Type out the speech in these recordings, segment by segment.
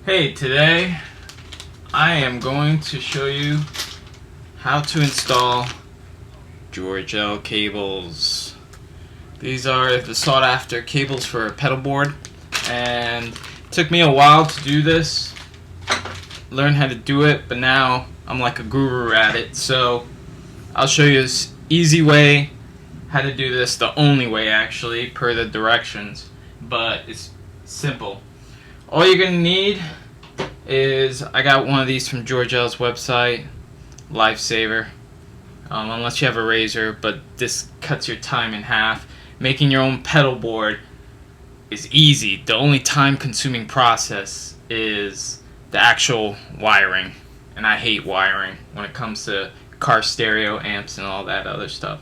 Hey, today I am going to show you how to install George-L cables. These are the sought after cables for a pedal board, and it took me a while to do this, learn how to do it, but now I'm like a guru at it. So I'll show you this easy way how to do this, the only way actually per the directions, but it's simple. All you're gonna need is, I got one of these from George-L's website, Lifesaver, unless you have a razor, but this cuts your time in half. Making your own pedal board is easy. The only time consuming process is the actual wiring, and I hate wiring when it comes to car stereo amps and all that other stuff.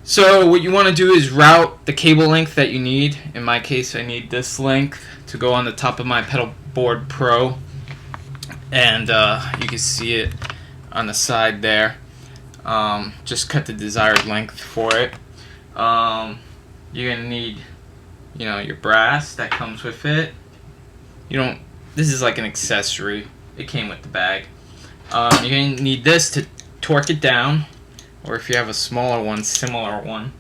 So what you want to do is route the cable length that you need. In my case, I need this length to go on the top of my Pedal Board Pro, and you can see it on the side there. Just cut the desired length for it. You're gonna need, your brass that comes with it. This is like an accessory. It came with the bag. You're gonna need this to torque it down, or if you have a smaller one, similar one,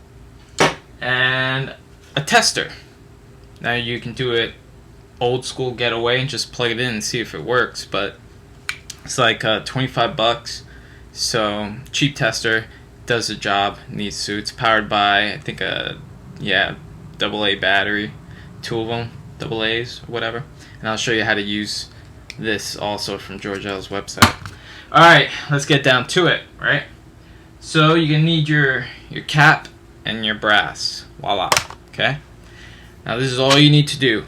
and a tester. Now you can do it old school getaway and just plug it in and see if it works, but it's like 25 bucks. So cheap tester, does the job, needs to. It's powered by, I think, AA battery, two of them, AA's or whatever. And I'll show you how to use this also from George-L's website. Alright, let's get down to it, right? So you're gonna need your cap and your brass. Voila. Okay? Now this is all you need to do.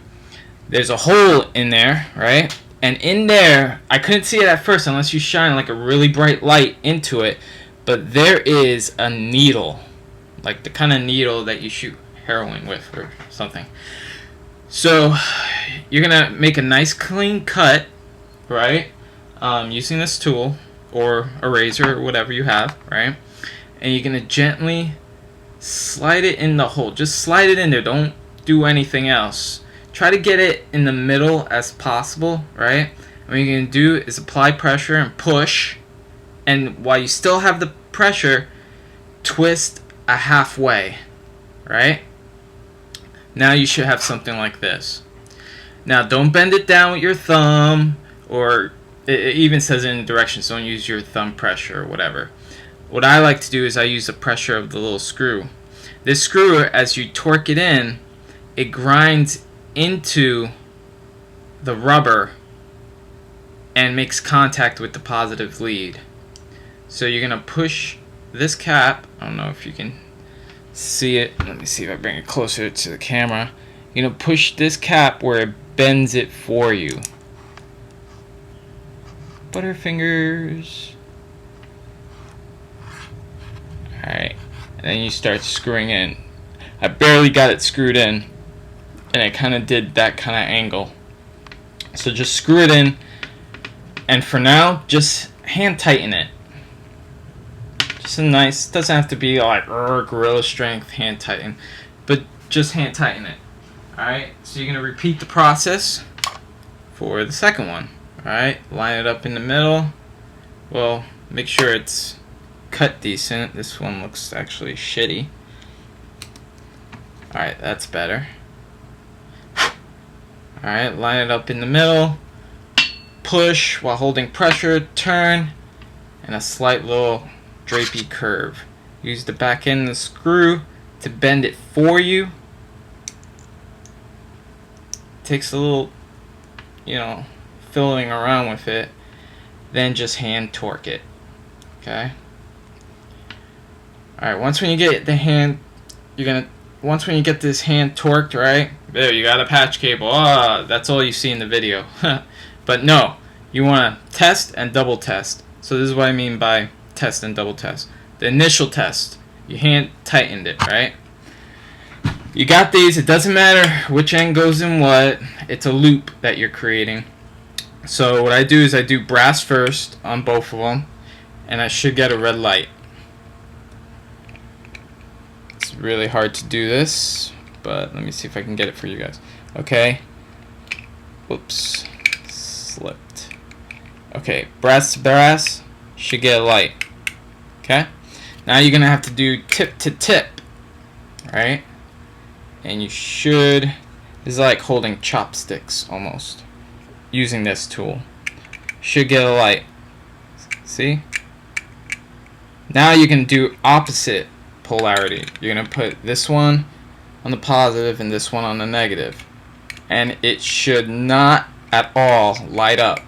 There's a hole in there, right? And in there, I couldn't see it at first unless you shine like a really bright light into it, but there is a needle, like the kind of needle that you shoot heroin with or something. So you're gonna make a nice clean cut, right? Using this tool or a razor or whatever you have, right? And you're gonna gently slide it in the hole. Just slide it in there. Don't do anything else. Try to get it in the middle as possible, right? And what you're going to do is apply pressure and push, and while you still have the pressure, twist a halfway, right? Now you should have something like this. Now don't bend it down with your thumb, or it even says in directions, don't use your thumb pressure or whatever. What I like to do is I use the pressure of the little screw. This screw, as you torque it in, it grinds into the rubber and makes contact with the positive lead. So you're gonna push this cap. I don't know if you can see it. Let me see if I bring it closer to the camera. You're gonna push this cap where it bends it for you. Butterfingers. Alright, and then you start screwing in. I barely got it screwed in, and it kind of did that kind of angle. So just screw it in, and for now, just hand tighten it. Just a nice, doesn't have to be like gorilla strength hand tighten, but just hand tighten it. Alright, so you're going to repeat the process for the second one. Alright, line it up in the middle. Well, make sure it's cut decent. This one looks actually shitty. Alright, that's better. Alright, line it up in the middle, push while holding pressure, turn, and a slight little drapey curve. Use the back end of the screw to bend it for you. Takes a little, fiddling around with it. Then just hand torque it. Okay? Alright, once when you get the hand, once when you get this hand torqued, right? There, you got a patch cable. That's all you see in the video. But no, you want to test and double test. So this is what I mean by test and double test. The initial test, you hand tightened it, right? You got these. It doesn't matter which end goes in what. It's a loop that you're creating. So what I do is I do brass first on both of them, and I should get a red light. It's really hard to do this, but let me see if I can get it for you guys. Okay. Whoops. slipped. Okay, brass to brass should get a light. Okay, now you're gonna have to do tip to tip, right? And you should, this is like holding chopsticks almost, using this tool. Should get a light. See? Now you can do opposite polarity. You're gonna put this one on the positive and this one on the negative, and it should not at all light up.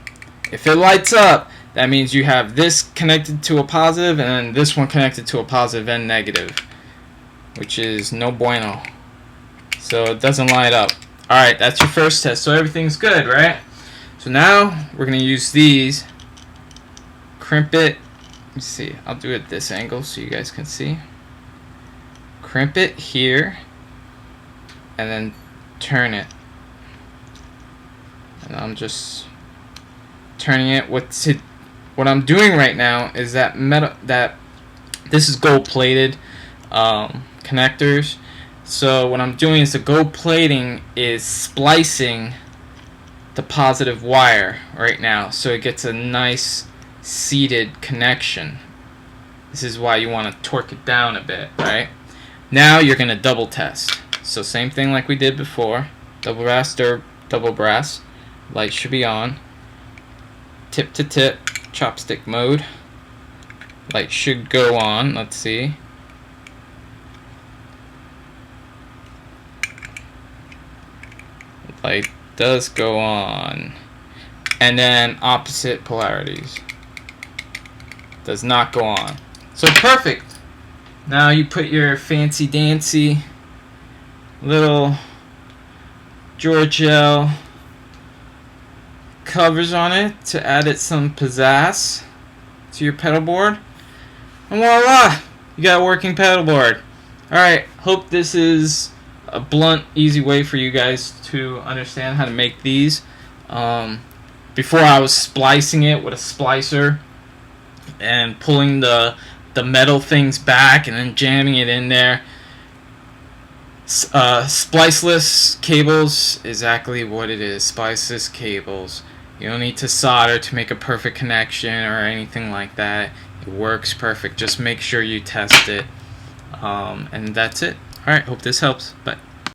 If it lights up, that means you have this connected to a positive and then this one connected to a positive and negative, which is no bueno. So it doesn't light up. Alright, that's your first test. So everything's good, right? So now we're going to use these. Crimp it. Let me see. I'll do it at this angle so you guys can see. Crimp it here. And then turn it. And I'm just turning it. What I'm doing right now is that this is gold plated connectors. So what I'm doing is the gold plating is splicing the positive wire right now, so it gets a nice seated connection. This is why you want to torque it down a bit, right? Now you're going to double test. So same thing like we did before. Double brass, double brass. Light should be on. Tip to tip, chopstick mode. Light should go on. Let's see. Light does go on. And then opposite polarities. Does not go on. So perfect. Now you put your fancy dancy little Georgel covers on it to add it some pizzazz to your pedal board, and voila, you got a working pedal board. Alright, hope this is a blunt, easy way for you guys to understand how to make these. Before I was splicing it with a splicer and pulling the metal things back and then jamming it in there. Spliceless cables, exactly what it is. Spliceless cables. You don't need to solder to make a perfect connection or anything like that. It works perfect. Just make sure you test it. And that's it. Alright, hope this helps. Bye.